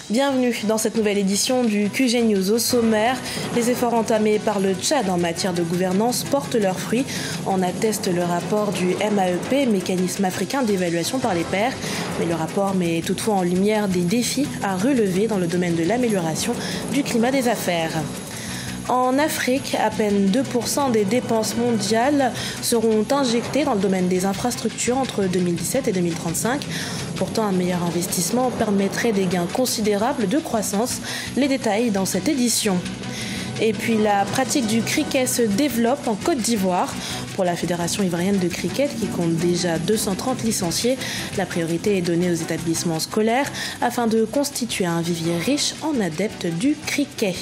Bienvenue dans cette nouvelle édition du QG News. Au sommaire, les efforts entamés par le Tchad en matière de gouvernance portent leurs fruits. En atteste le rapport du MAEP, Mécanisme africain d'évaluation par les pairs. Mais le rapport met toutefois en lumière des défis à relever dans le domaine de l'amélioration du climat des affaires. En Afrique, à peine 2% des dépenses mondiales seront injectées dans le domaine des infrastructures entre 2017 et 2035. Pourtant, un meilleur investissement permettrait des gains considérables de croissance. Les détails dans cette édition. Et puis la pratique du cricket se développe en Côte d'Ivoire. Pour la Fédération ivoirienne de cricket, qui compte déjà 230 licenciés, la priorité est donnée aux établissements scolaires afin de constituer un vivier riche en adeptes du cricket.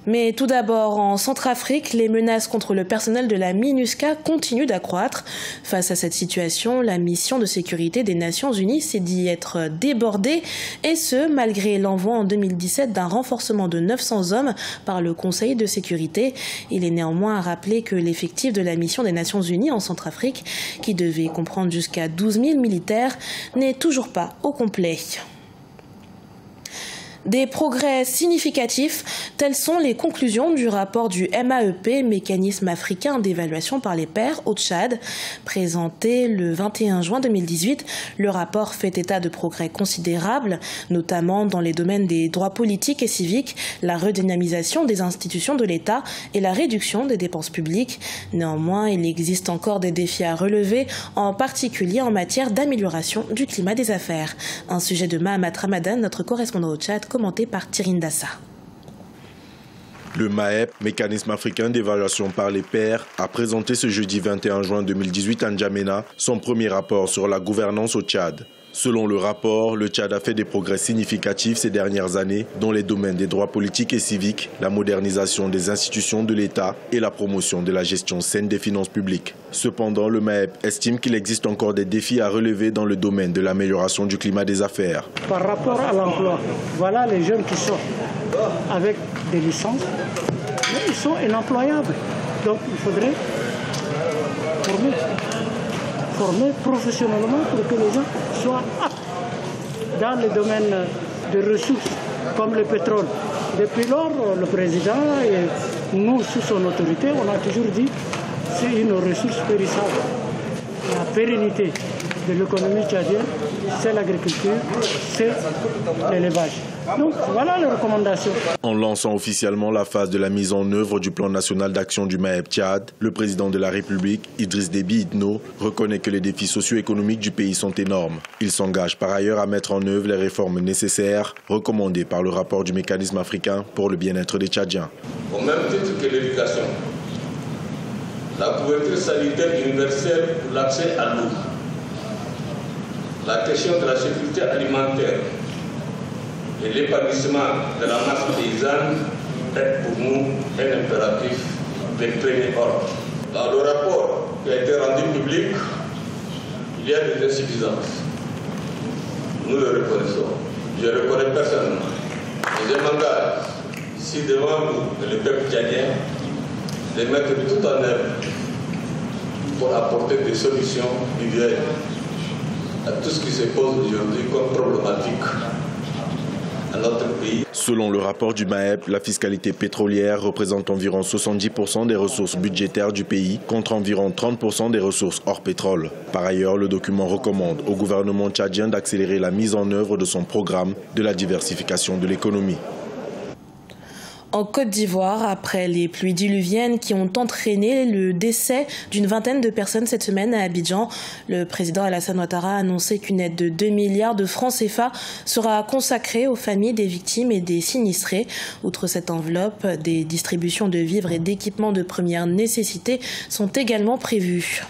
Mais tout d'abord, en Centrafrique, les menaces contre le personnel de la MINUSCA continuent d'accroître. Face à cette situation, la mission de sécurité des Nations Unies s'est dit être débordée, et ce, malgré l'envoi en 2017 d'un renforcement de 900 hommes par le Conseil de sécurité. Il est néanmoins à rappeler que l'effectif de la mission des Nations Unies en Centrafrique, qui devait comprendre jusqu'à 12 000 militaires, n'est toujours pas au complet. Des progrès significatifs, telles sont les conclusions du rapport du MAEP, Mécanisme africain d'évaluation par les pairs, au Tchad. Présenté le 21 juin 2018, le rapport fait état de progrès considérables, notamment dans les domaines des droits politiques et civiques, la redynamisation des institutions de l'État et la réduction des dépenses publiques. Néanmoins, il existe encore des défis à relever, en particulier en matière d'amélioration du climat des affaires. Un sujet de Mahamat Ramadan, notre correspondant au Tchad, commenté par Thierry Ndassa. Le MAEP, Mécanisme africain d'évaluation par les pairs, a présenté ce jeudi 21 juin 2018 à N'Djamena son premier rapport sur la gouvernance au Tchad. Selon le rapport, le Tchad a fait des progrès significatifs ces dernières années dans les domaines des droits politiques et civiques, la modernisation des institutions de l'État et la promotion de la gestion saine des finances publiques. Cependant, le MAEP estime qu'il existe encore des défis à relever dans le domaine de l'amélioration du climat des affaires. Par rapport à l'emploi, voilà les jeunes qui sortent avec des licences, mais ils sont inemployables. Donc il faudrait former professionnellement pour que les gens soient aptes dans le domaine des ressources, comme le pétrole. Depuis lors, le président et nous, sous son autorité, on a toujours dit que c'est une ressource périssable. La pérennité de l'économie tchadienne, c'est l'agriculture, c'est l'élevage. Donc voilà les recommandations. En lançant officiellement la phase de la mise en œuvre du plan national d'action du MAEP Tchad, le président de la République, Idriss Déby Itno, reconnaît que les défis socio-économiques du pays sont énormes. Il s'engage par ailleurs à mettre en œuvre les réformes nécessaires recommandées par le rapport du mécanisme africain pour le bien-être des Tchadiens. Au même titre que l'éducation, la couverture sanitaire universelle pour l'accès à l'eau, la question de la sécurité alimentaire et l'épanouissement de la masse paysanne est pour nous un impératif de premier ordre. Dans le rapport qui a été rendu public, il y a des insuffisances. Nous le reconnaissons. Je le reconnais personnellement. Et je m'engage ici devant vous et le peuple tchadien de mettre tout en œuvre pour apporter des solutions individuelles à tout ce qui se pose aujourd'hui comme problématique à notre pays. Selon le rapport du MAEP, la fiscalité pétrolière représente environ 70% des ressources budgétaires du pays, contre environ 30% des ressources hors pétrole. Par ailleurs, le document recommande au gouvernement tchadien d'accélérer la mise en œuvre de son programme de la diversification de l'économie. En Côte d'Ivoire, après les pluies diluviennes qui ont entraîné le décès d'une vingtaine de personnes cette semaine à Abidjan, le président Alassane Ouattara a annoncé qu'une aide de 2 milliards de francs CFA sera consacrée aux familles des victimes et des sinistrés. Outre cette enveloppe, des distributions de vivres et d'équipements de première nécessité sont également prévues.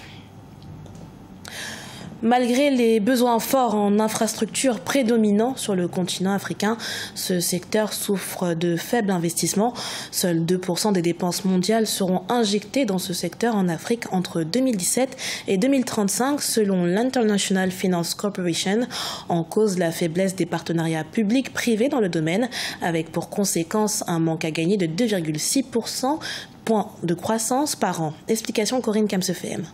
Malgré les besoins forts en infrastructures prédominants sur le continent africain, ce secteur souffre de faibles investissements. Seuls 2% des dépenses mondiales seront injectées dans ce secteur en Afrique entre 2017 et 2035 selon l'International Finance Corporation. En cause, la faiblesse des partenariats publics-privés dans le domaine, avec pour conséquence un manque à gagner de 2,6% points de croissance par an. Explication Corinne Kamsefem.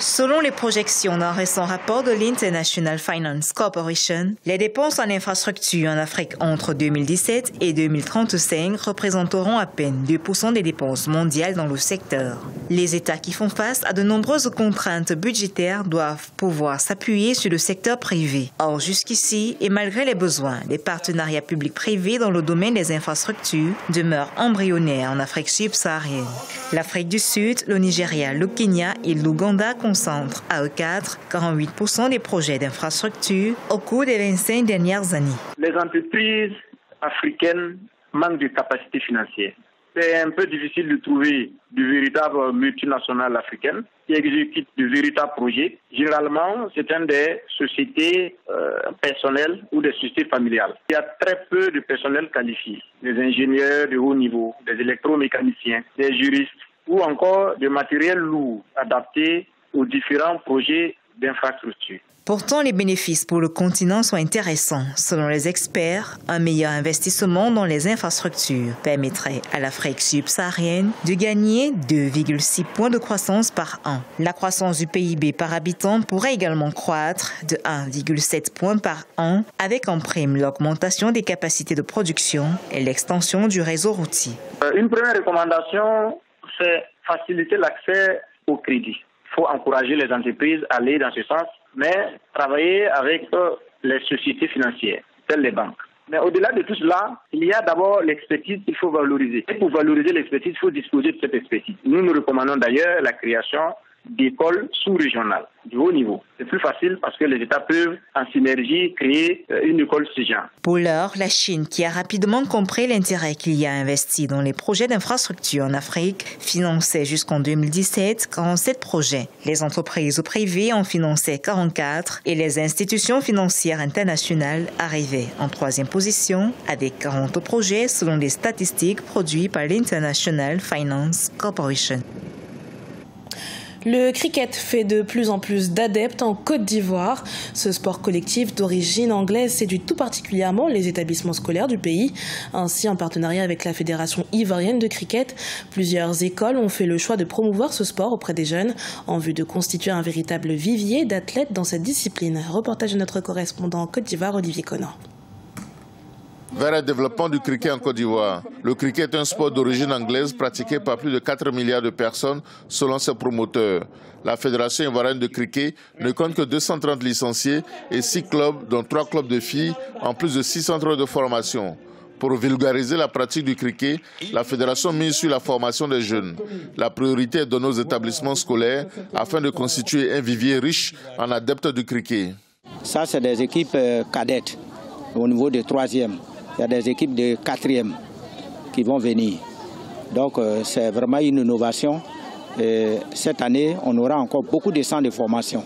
Selon les projections d'un récent rapport de l'International Finance Corporation, les dépenses en infrastructure en Afrique entre 2017 et 2035 représenteront à peine 2% des dépenses mondiales dans le secteur. Les États qui font face à de nombreuses contraintes budgétaires doivent pouvoir s'appuyer sur le secteur privé. Or, jusqu'ici, et malgré les besoins, les partenariats publics-privés dans le domaine des infrastructures demeurent embryonnaires en Afrique subsaharienne. L'Afrique du Sud, le Nigeria, le Kenya et l'Ouganda concentrent à eux 48% des projets d'infrastructure au cours des 25 dernières années. Les entreprises africaines manquent de capacité financière. C'est un peu difficile de trouver de véritables multinationales africaines qui exécutent de véritables projets. Généralement, c'est des sociétés personnelles ou des sociétés familiales. Il y a très peu de personnel qualifié, des ingénieurs de haut niveau, des électromécaniciens, des juristes ou encore de matériel lourd adapté aux différents projets d'infrastructure. Pourtant, les bénéfices pour le continent sont intéressants. Selon les experts, un meilleur investissement dans les infrastructures permettrait à l'Afrique subsaharienne de gagner 2,6 points de croissance par an. La croissance du PIB par habitant pourrait également croître de 1,7 points par an, avec en prime l'augmentation des capacités de production et l'extension du réseau routier. Une première recommandation, c'est faciliter l'accès au crédit. Il faut encourager les entreprises à aller dans ce sens, mais travailler avec les sociétés financières, telles les banques. Mais au-delà de tout cela, il y a d'abord l'expertise qu'il faut valoriser. Et pour valoriser l'expertise, il faut disposer de cette expertise. Nous recommandons d'ailleurs la création d'écoles sous-régionales du haut niveau. C'est plus facile parce que les États peuvent, en synergie, créer une école ce genre. Pour l'heure, la Chine, qui a rapidement compris l'intérêt qu'il y a investi dans les projets d'infrastructure en Afrique, finançait jusqu'en 2017 47 projets. Les entreprises privées en finançaient 44 et les institutions financières internationales arrivaient en troisième position avec 40 projets selon les statistiques produites par l'International Finance Corporation. Le cricket fait de plus en plus d'adeptes en Côte d'Ivoire. Ce sport collectif d'origine anglaise séduit tout particulièrement les établissements scolaires du pays. Ainsi, en partenariat avec la Fédération ivoirienne de cricket, plusieurs écoles ont fait le choix de promouvoir ce sport auprès des jeunes en vue de constituer un véritable vivier d'athlètes dans cette discipline. Reportage de notre correspondant en Côte d'Ivoire, Olivier Conan. Vers le développement du cricket en Côte d'Ivoire. Le cricket est un sport d'origine anglaise pratiqué par plus de 4 milliards de personnes selon ses promoteurs. La Fédération ivoirienne de cricket ne compte que 230 licenciés et 6 clubs, dont 3 clubs de filles, en plus de 6 centres de formation. Pour vulgariser la pratique du cricket, la Fédération mise sur la formation des jeunes. La priorité est donnée aux établissements scolaires afin de constituer un vivier riche en adeptes du cricket. Ça, c'est des équipes cadettes au niveau de 3e. Il y a des équipes de 4e qui vont venir. Donc c'est vraiment une innovation. Et cette année, on aura encore beaucoup de centres de formation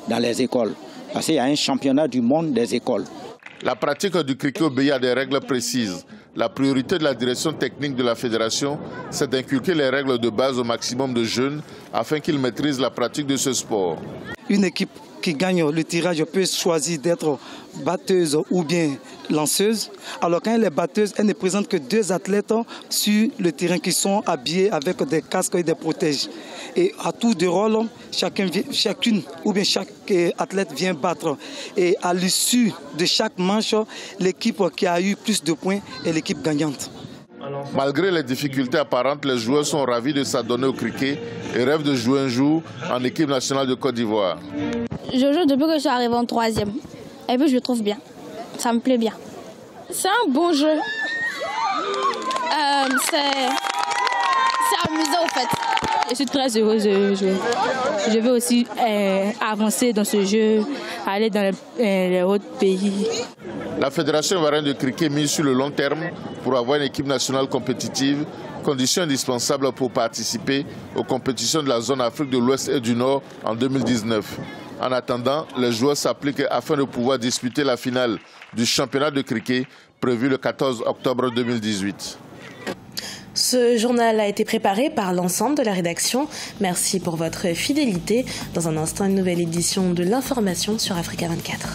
dans les écoles. Parce qu'il y a un championnat du monde des écoles. La pratique du cricket obéit à des règles précises. La priorité de la direction technique de la fédération, c'est d'inculquer les règles de base au maximum de jeunes afin qu'ils maîtrisent la pratique de ce sport. Une équipe qui gagne le tirage peut choisir d'être batteuse ou bien lanceuse. Alors quand elle est batteuse, elle ne présente que 2 athlètes sur le terrain qui sont habillés avec des casques et des protèges. Et à tour de rôle, chacune ou bien chaque athlète vient battre. Et à l'issue de chaque manche, l'équipe qui a eu plus de points est l'équipe gagnante. Malgré les difficultés apparentes, les joueurs sont ravis de s'adonner au cricket et rêvent de jouer un jour en équipe nationale de Côte d'Ivoire. Je joue depuis que je suis arrivé en 3e. Et puis je le trouve bien. Ça me plaît bien. C'est un bon jeu. C'est amusant en fait. Je suis très heureuse de jouer. Je veux aussi avancer dans ce jeu, aller dans les autres pays. La Fédération ivoirienne de cricket mise sur le long terme pour avoir une équipe nationale compétitive, condition indispensable pour participer aux compétitions de la zone Afrique de l'Ouest et du Nord en 2019. En attendant, les joueurs s'appliquent afin de pouvoir disputer la finale du championnat de cricket prévu le 14 octobre 2018. Ce journal a été préparé par l'ensemble de la rédaction. Merci pour votre fidélité. Dans un instant, une nouvelle édition de l'information sur Africa 24.